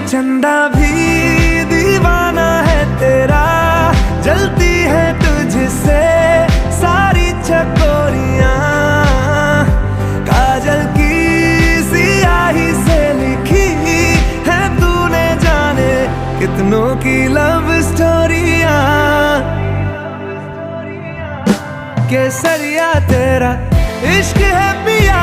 चंदा भी दीवाना है तेरा, जलती है तुझसे सारी चकोरियां। काजल की सियाही से लिखी है तूने जाने कितनों की लव स्टोरियां। केसरिया तेरा इश्क है पिया,